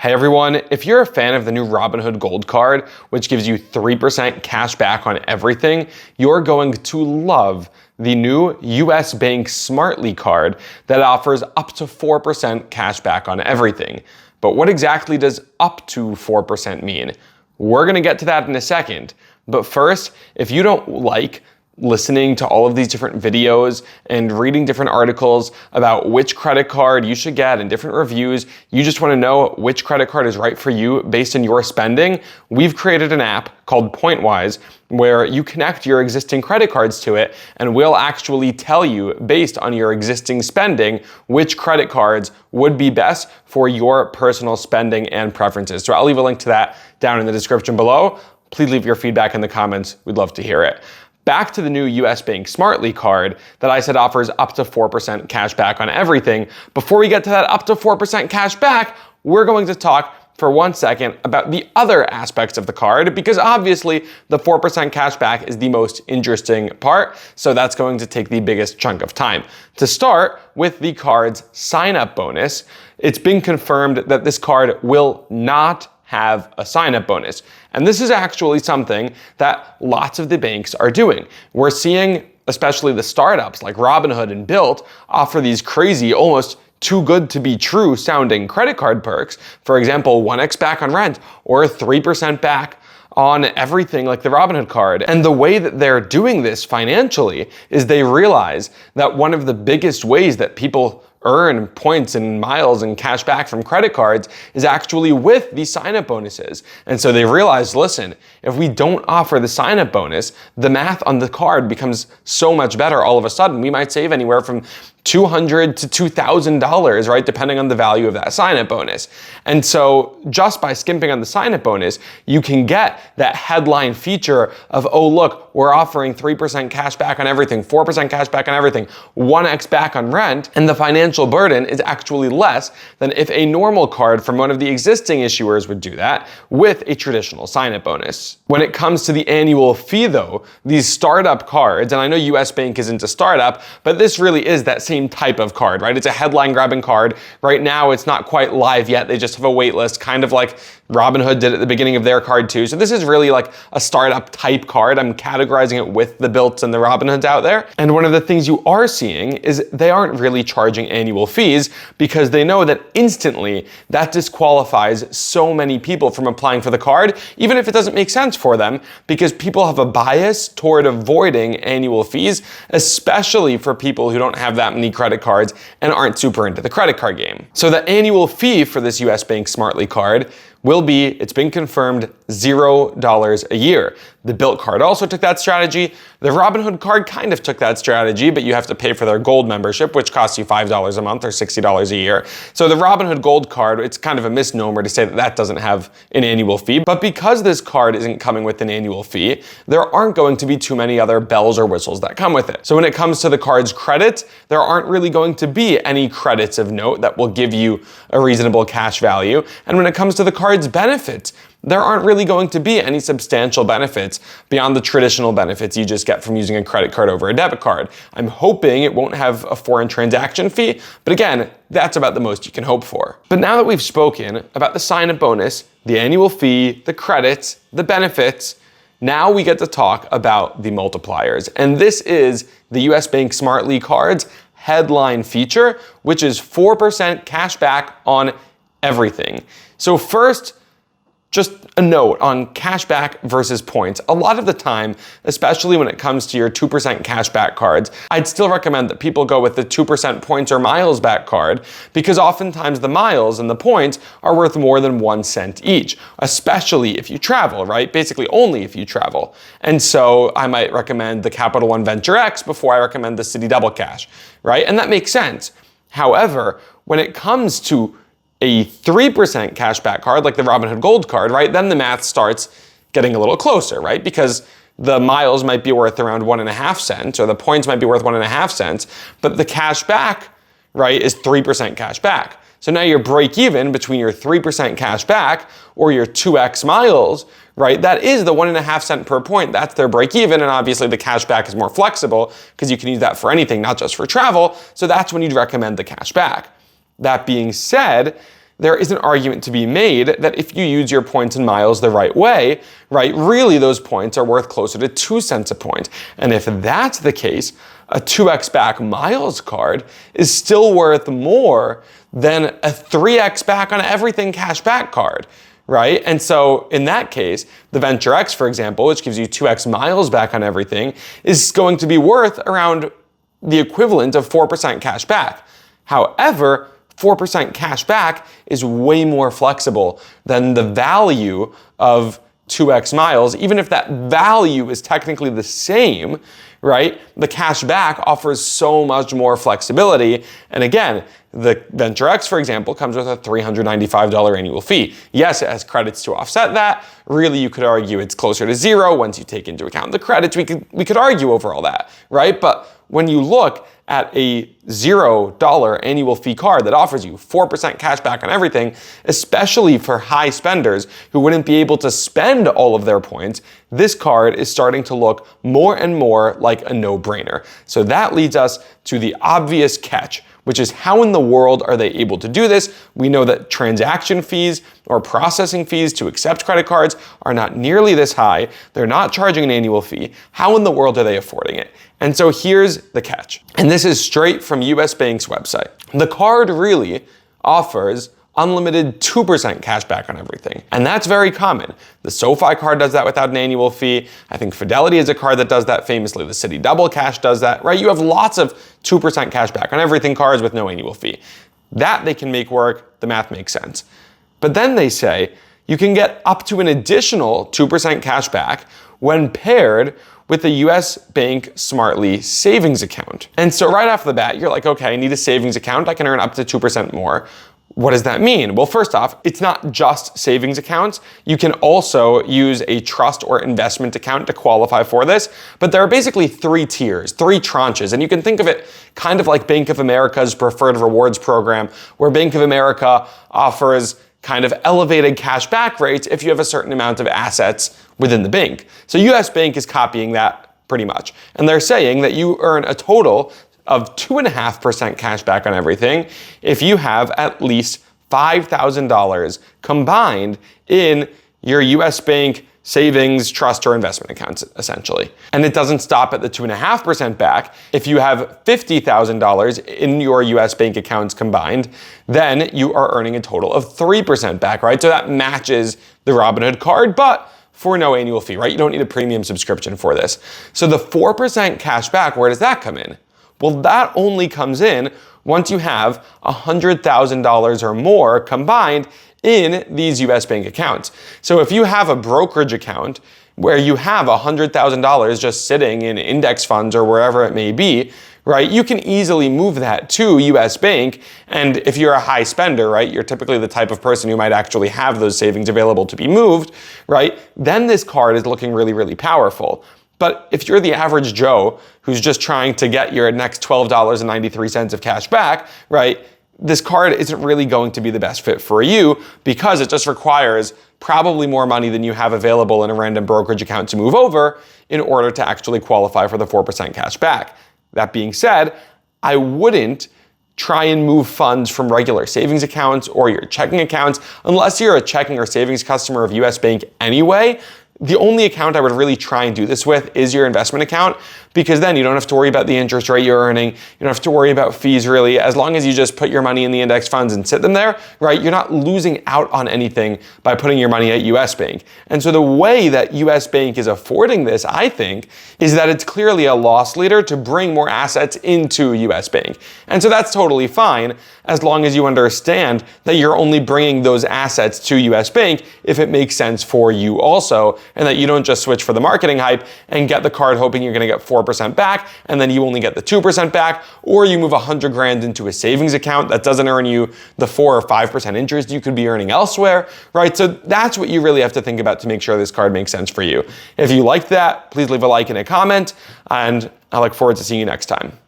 Hey everyone, if you're a fan of the new Robinhood Gold Card, which gives you 3% cash back on everything, you're going to love the new US Bank Smartly card that offers up to 4% cash back on everything. But what exactly does up to 4% mean? We're gonna get to that in a second. But first, if you don't like listening to all of these different videos and reading different articles about which credit card you should get and different reviews, you just want to know which credit card is right for you based on your spending, we've created an app called Pointwise where you connect your existing credit cards to it and we'll actually tell you based on your existing spending which credit cards would be best for your personal spending and preferences. So I'll leave a link to that down in the description below. Please leave your feedback in the comments. We'd love to hear it. Back to the new US Bank Smartly card that I said offers up to 4% cash back on everything. Before we get to that up to 4% cash back, we're going to talk for 1 second about the other aspects of the card, because obviously the 4% cash back is the most interesting part, so that's going to take the biggest chunk of time. To start with the card's sign-up bonus, it's been confirmed that this card will not have a sign-up bonus. And this is actually something that lots of the banks are doing. We're seeing, especially the startups like Robinhood and Built, offer these crazy, almost too good to be true sounding credit card perks. For example, 1x back on rent or 3% back on everything like the Robinhood card. And the way that they're doing this financially is they realize that one of the biggest ways that people earn points and miles and cash back from credit cards is actually with the sign-up bonuses. And so they realized, listen, if we don't offer the sign-up bonus, the math on the card becomes so much better all of a sudden. We might save anywhere from $200 to $2,000, right? Depending on the value of that sign-up bonus. And so just by skimping on the sign-up bonus, you can get that headline feature of, oh, look, we're offering 3% cash back on everything, 4% cash back on everything, 1x back on rent, and the financial burden is actually less than if a normal card from one of the existing issuers would do that with a traditional sign-up bonus. When it comes to the annual fee though, these startup cards, and I know US Bank isn't a startup, but this really is that same type of card, right? It's a headline grabbing card. Right now, it's not quite live yet. They just have a wait list, kind of like Robinhood did at the beginning of their card too. So this is really like a startup type card. I'm categorizing it with the Builts and the Robinhoods out there. And one of the things you are seeing is they aren't really charging annual fees because they know that instantly that disqualifies so many people from applying for the card, even if it doesn't make sense for them, because people have a bias toward avoiding annual fees, especially for people who don't have that many credit cards and aren't super into the credit card game. So the annual fee for this US Bank Smartly card will be, it's been confirmed, $0 a year. The Built card also took that strategy. The Robinhood card kind of took that strategy, but you have to pay for their gold membership, which costs you $5 a month or $60 a year. So the Robinhood Gold card, it's kind of a misnomer to say that that doesn't have an annual fee. But because this card isn't coming with an annual fee, there aren't going to be too many other bells or whistles that come with it. So when it comes to the card's credits, there aren't really going to be any credits of note that will give you a reasonable cash value. And when it comes to the card's benefits, there aren't really going to be any substantial benefits beyond the traditional benefits you just get from using a credit card over a debit card. I'm hoping it won't have a foreign transaction fee, but again, that's about the most you can hope for. But now that we've spoken about the sign-up bonus, the annual fee, the credits, the benefits, now we get to talk about the multipliers. And this is the US Bank Smartly card's headline feature, which is 4% cash back on everything. So first, just a note on cashback versus points. A lot of the time, especially when it comes to your 2% cashback cards, I'd still recommend that people go with the 2% points or miles back card because oftentimes the miles and the points are worth more than 1 cent each, especially if you travel, right? Basically only if you travel. And so I might recommend the Capital One Venture X before I recommend the Citi Double Cash, right? And that makes sense. However, when it comes to a 3% cashback card like the Robinhood Gold card, right? Then the math starts getting a little closer, right? Because the miles might be worth around 1.5 cents or the points might be worth 1.5 cents, but the cash back, right, is 3% cash back. So now your break even between your 3% cash back or your 2x miles, right? That is the 1.5 cent per point. That's their break even. And obviously the cash back is more flexible because you can use that for anything, not just for travel. So that's when you'd recommend the cash back. That being said, there is an argument to be made that if you use your points and miles the right way, right, really those points are worth closer to 2 cents a point. And if that's the case, a 2x back miles card is still worth more than a 3x back on everything cash back card, right? And so in that case, the Venture X, for example, which gives you 2x miles back on everything, is going to be worth around the equivalent of 4% cash back. However, 4% cash back is way more flexible than the value of 2x miles. Even if that value is technically the same, right? The cash back offers so much more flexibility. And again, the Venture X, for example, comes with a $395 annual fee. Yes, it has credits to offset that. Really, you could argue it's closer to zero once you take into account the credits. We could argue over all that, right? But when you look at a $0 annual fee card that offers you 4% cash back on everything, especially for high spenders who wouldn't be able to spend all of their points, this card is starting to look more and more like a no-brainer. So that leads us to the obvious catch, which is how in the world are they able to do this? We know that transaction fees or processing fees to accept credit cards are not nearly this high. They're not charging an annual fee. How in the world are they affording it? And so here's the catch. And this is straight from US Bank's website. The card really offers unlimited 2% cash back on everything. And that's very common. The SoFi card does that without an annual fee. I think Fidelity is a card that does that famously. The Citi Double Cash does that, right? You have lots of 2% cash back on everything cards with no annual fee. That they can make work. The math makes sense. But then they say you can get up to an additional 2% cash back when paired with the US Bank Smartly savings account. And so right off the bat, you're like, okay, I need a savings account. I can earn up to 2% more. What does that mean? Well, first off, it's not just savings accounts. You can also use a trust or investment account to qualify for this. But there are basically 3 tiers, 3 tranches. And you can think of it kind of like Bank of America's preferred rewards program, where Bank of America offers kind of elevated cash back rates if you have a certain amount of assets within the bank. So US Bank is copying that pretty much. And they're saying that you earn a total of 2.5% cash back on everything if you have at least $5,000 combined in your US Bank savings, trust, or investment accounts, essentially. And it doesn't stop at the 2.5% back. If you have $50,000 in your US Bank accounts combined, then you are earning a total of 3% back, right? So that matches the Robinhood card, but for no annual fee, right? You don't need a premium subscription for this. So the 4% cash back, where does that come in? Well, that only comes in once you have $100,000 or more combined in these US Bank accounts. So if you have a brokerage account where you have $100,000 just sitting in index funds or wherever it may be, right, you can easily move that to US Bank. And if you're a high spender, right, you're typically the type of person who might actually have those savings available to be moved, right, then this card is looking really, really powerful. But if you're the average Joe who's just trying to get your next $12.93 of cash back, right, this card isn't really going to be the best fit for you because it just requires probably more money than you have available in a random brokerage account to move over in order to actually qualify for the 4% cash back. That being said, I wouldn't try and move funds from regular savings accounts or your checking accounts unless you're a checking or savings customer of US Bank anyway. The only account I would really try and do this with is your investment account, because then you don't have to worry about the interest rate you're earning. You don't have to worry about fees really. As long as you just put your money in the index funds and sit them there, right, you're not losing out on anything by putting your money at US Bank. And so the way that US Bank is affording this, I think, is that it's clearly a loss leader to bring more assets into US Bank. And so that's totally fine as long as you understand that you're only bringing those assets to US Bank if it makes sense for you also, and that you don't just switch for the marketing hype and get the card hoping you're gonna get 4% back and then you only get the 2% back, or you move 100 grand into a savings account that doesn't earn you the 4 or 5% interest you could be earning elsewhere, right? So that's what you really have to think about to make sure this card makes sense for you. If you liked that, please leave a like and a comment, and I look forward to seeing you next time.